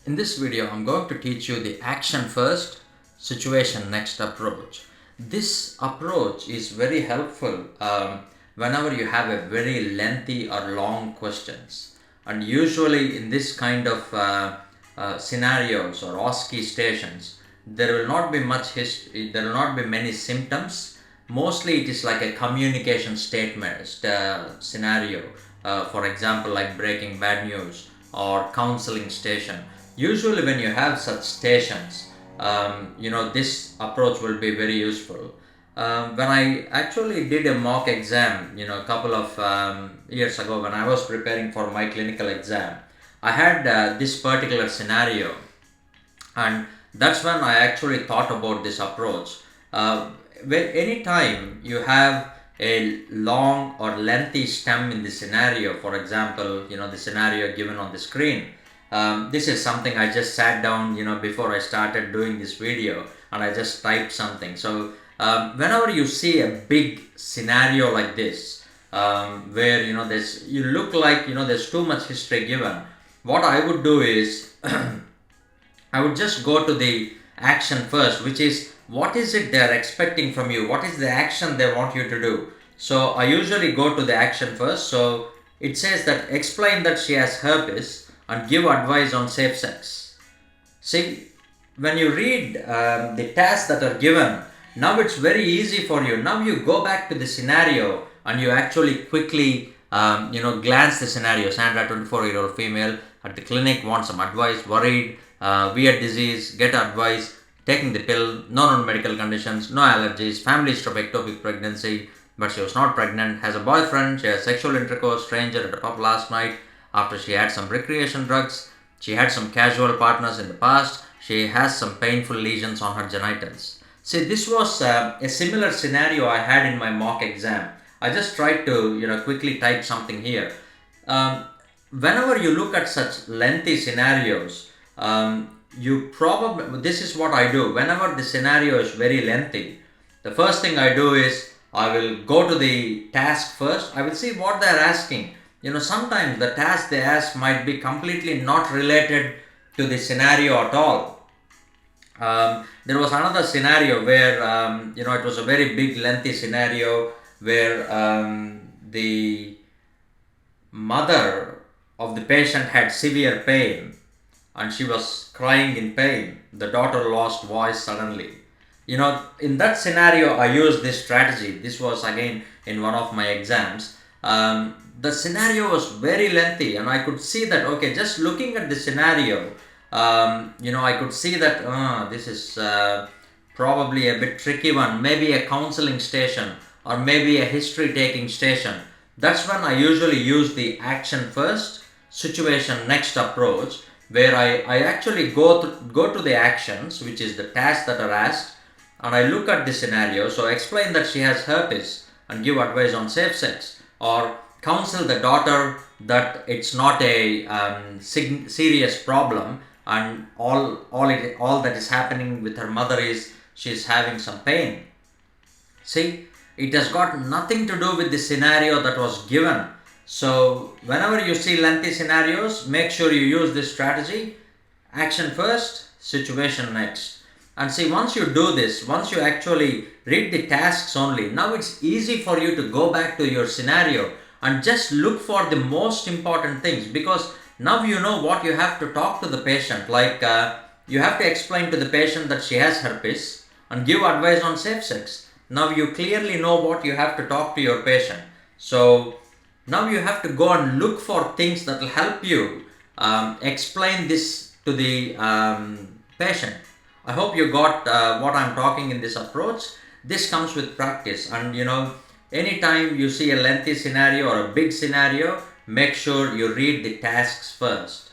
In this video, I'm going to teach you the action first, situation next approach. This approach is very helpful whenever you have a very lengthy or long questions. And usually in this kind of scenarios or OSCE stations, there will not be much history, there will not be many symptoms. Mostly it is like a communication statement scenario. For example, like breaking bad news or counseling station. Usually when you have such stations, this approach will be very useful. When I actually did a mock exam, a couple of years ago when I was preparing for my clinical exam, I had this particular scenario, and that's when I actually thought about this approach. When anytime you have a long or lengthy stem in the scenario, for example, the scenario given on the screen, this is something I just sat down, before I started doing this video, and I just typed something. So whenever you see a big scenario like this, where you look like there's too much history given, what I would do is I would just go to the action first, which is what is it they're expecting from you, what is the action they want you to do. So I usually go to the action first. So it says that explain that she has herpes and give advice on safe sex. See, when you read the tasks that are given, now it's very easy for you. Now you go back to the scenario and you actually quickly glance the scenario. Sandra, 24-year-old female at the clinic, wants some advice, worried, weird disease, get advice, taking the pill, no known medical conditions, no allergies, family history of ectopic pregnancy, but she was not pregnant, has a boyfriend, she has sexual intercourse, stranger at a pub last night, after she had some recreation drugs, she had some casual partners in the past, she has some painful lesions on her genitals. See, this was a similar scenario I had in my mock exam. I just tried to quickly type something here. Whenever you look at such lengthy scenarios, this is what I do. Whenever the scenario is very lengthy, the first thing I do is I will go to the task first. I will see what they are asking. Sometimes the task they ask might be completely not related to the scenario at all. There was another scenario where it was a very big lengthy scenario where the mother of the patient had severe pain and she was crying in pain. The daughter lost voice suddenly. In that scenario I used this strategy. This was again in one of my exams. The scenario was very lengthy and I could see that, okay, just looking at the scenario, I could see that this is probably a bit tricky one, maybe a counseling station or maybe a history taking station. That's when I usually use the action first, situation next approach, where I actually go to the actions, which is the tasks that are asked, and I look at the scenario. So explain that she has herpes and give advice on safe sex, or counsel the daughter that it's not a serious problem and all that is happening with her mother is she's having some pain. See, it has got nothing to do with the scenario that was given. So whenever you see lengthy scenarios, make sure you use this strategy: action first, situation next. And see, once you do this, once you actually read the tasks only, now it's easy for you to go back to your scenario and just look for the most important things, because now you know what you have to talk to the patient. Like you have to explain to the patient that she has herpes and give advice on safe sex. Now you clearly know what you have to talk to your patient. So now you have to go and look for things that will help you explain this to the patient. I hope you got what I'm talking in this approach. This comes with practice, and anytime you see a lengthy scenario or a big scenario, make sure you read the tasks first.